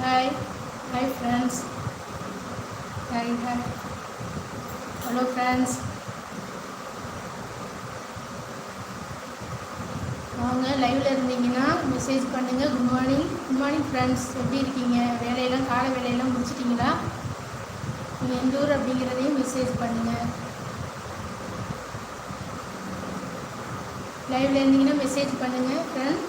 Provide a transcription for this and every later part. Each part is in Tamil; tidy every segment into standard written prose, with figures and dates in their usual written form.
Hi, hi friends. Hi, hi. Hello friends. வாங்க லைவ்ல இருந்தீங்கன்னா மெசேஜ் பண்ணுங்க. Good morning friends. எப்படி இருக்கீங்க? வேலையெல்லாம் காலை வேலையெல்லாம் முடிச்சிட்டிங்களா? நீங்கள் எந்த ஊர் அப்படிங்கிறதையும் மெசேஜ் பண்ணுங்க. லைவ்ல இருந்தீங்கன்னா மெசேஜ் பண்ணுங்க ஃப்ரெண்ட்.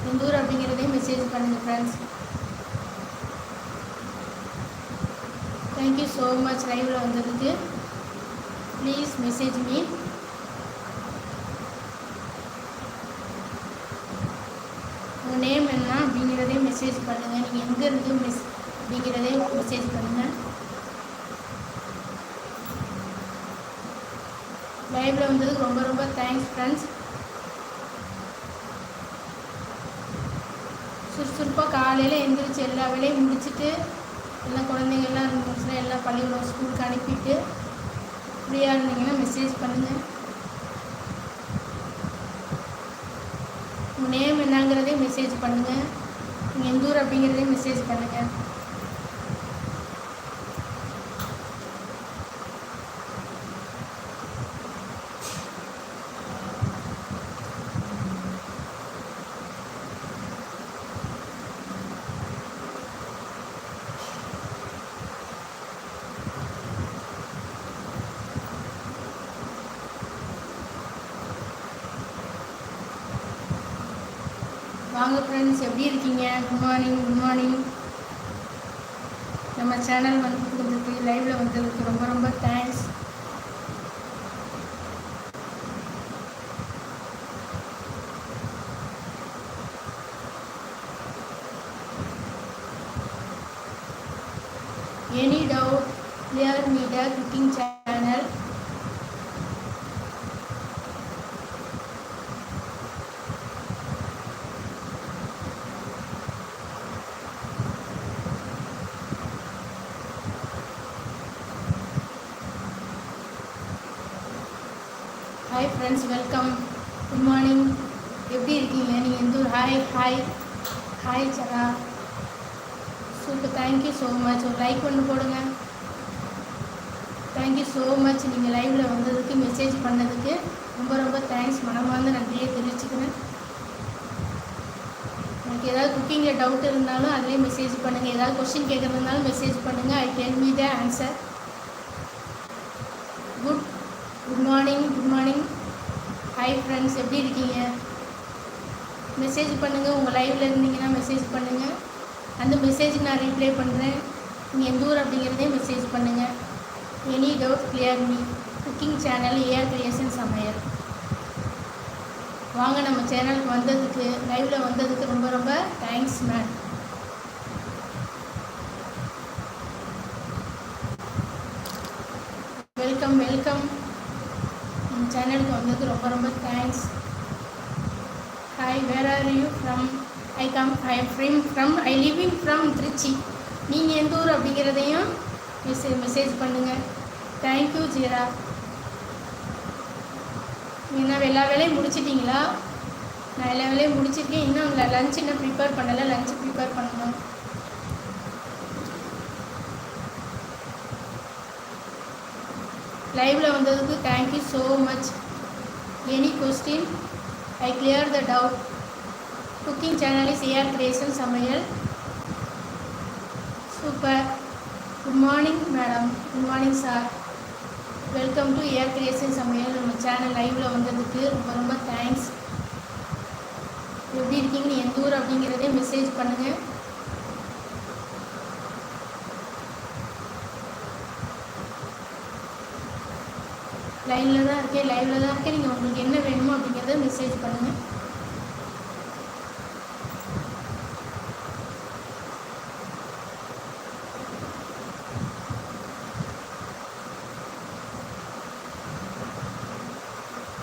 எந்த ஊர் அப்படிங்கிறதையும் மெசேஜ் பண்ணுங்க ஃப்ரெண்ட்ஸ். தேங்க்யூ ஸோ மச் லைவ்ல வந்ததுக்கு. Please message me. உங்கள் நேம் என்ன அப்படிங்கிறதையும் மெசேஜ் பண்ணுங்கள். நீங்கள் எங்கே இருந்து அப்படிங்கிறதையும் மெசேஜ் பண்ணுங்கள். லைவ்ல வந்ததுக்கு ரொம்ப ரொம்ப தேங்க்ஸ் ஃப்ரெண்ட்ஸ். சுறுசுறுப்பாக காலையில் எழுந்திரிச்சு எல்லா வேலையும் முடிச்சுட்டு எல்லாம் குழந்தைங்கள்லாம் இருந்துச்சுன்னா எல்லாம் பள்ளிக்கூடம் ஸ்கூலுக்கு அனுப்பிட்டு ஃப்ரீயாக இருந்தீங்கன்னா மெசேஜ் பண்ணுங்கள். உங்கள் நேம் என்னங்கிறதையும் மெசேஜ் பண்ணுங்கள். நீங்கள் எந்த ஊர் அப்படிங்கிறதையும் மெசேஜ் பண்ணுங்கள். வாங்க ஃப்ரெண்ட்ஸ், எப்படி இருக்கீங்க? Good morning. நம்ம சேனல் வந்ததுக்கு லைவில் வந்ததுக்கு ரொம்ப ரொம்ப thanks. Any doubt clear me the cooking channel. Hi friends, welcome. Good morning. எப்படி இருக்கீங்க? நீங்கள் எந்த ஊர்? ஹாய் சரா. Super, thank you so much. ஒரு லைக் ஒன்று போடுங்க. Thank you so much. நீங்கள் லைவில் வந்ததுக்கு மெசேஜ் பண்ணதுக்கு ரொம்ப ரொம்ப தேங்க்ஸ். மனமார்ந்த நன்றியை தெரிவிச்சுக்கிறேன். உங்களுக்கு ஏதாவது குக்கிங்கில் டவுட் இருந்தாலும் அதிலே மெசேஜ் பண்ணுங்கள். ஏதாவது கொஸ்டின் கேட்குறதுனாலும் மெசேஜ் பண்ணுங்கள். I tell me the answer. Good morning. Hi friends, எப்படி இருக்கீங்க? மெசேஜ் பண்ணுங்கள். உங்கள் லைவில் இருந்தீங்கன்னா மெசேஜ் பண்ணுங்கள். அந்த மெசேஜுக்கு நான் ரீப்ளை பண்ணுறேன். நீங்கள் எந்த ஊர் அப்படிங்கிறதே மெசேஜ் பண்ணுங்கள். Any doubt clear me. Cooking channel AR creation சமையல். வாங்க, நம்ம சேனலுக்கு வந்ததுக்கு லைவில் வந்ததுக்கு ரொம்ப ரொம்ப தேங்க்ஸ் மேம். வெல்கம். நம்ம சேனலுக்கு வந்ததுக்கு ரொம்ப ரொம்ப thanks. Hi, where are you from? I living from Trichy. நீங்கள் எந்த ஊர் அப்படிங்கிறதையும் மெசேஜ் பண்ணுங்கள். தேங்க்யூ ஜீரா. நீங்கள் எல்லா வேலையும் முடிச்சிட்டிங்களா? நான் எல்லா வேலையும் முடிச்சிருக்கேன். இன்னும் லஞ்ச் இன்னும் ப்ரிப்பேர் பண்ணலை. லஞ்ச் ப்ரிப்பேர் பண்ணணும். லைவில் வந்ததுக்கு thank you so much. Any question I clear the doubt. Cooking channel is AR creation Samayal. Super. Good morning madam. Good morning sir. Welcome to AR creation Samayal. நம்ம சேனல் லைவில் வந்ததுக்கு ரொம்ப ரொம்ப தேங்க்ஸ். எப்படி இருக்கீங்க? எந்த ஊர் அப்படிங்கிறதே மெசேஜ் பண்ணுங்கள். லைவில் தான் இருக்கேன். நீங்கள் உங்களுக்கு என்ன வேணுமோ அப்படிங்கிறத மெசேஜ் பண்ணுங்கள்.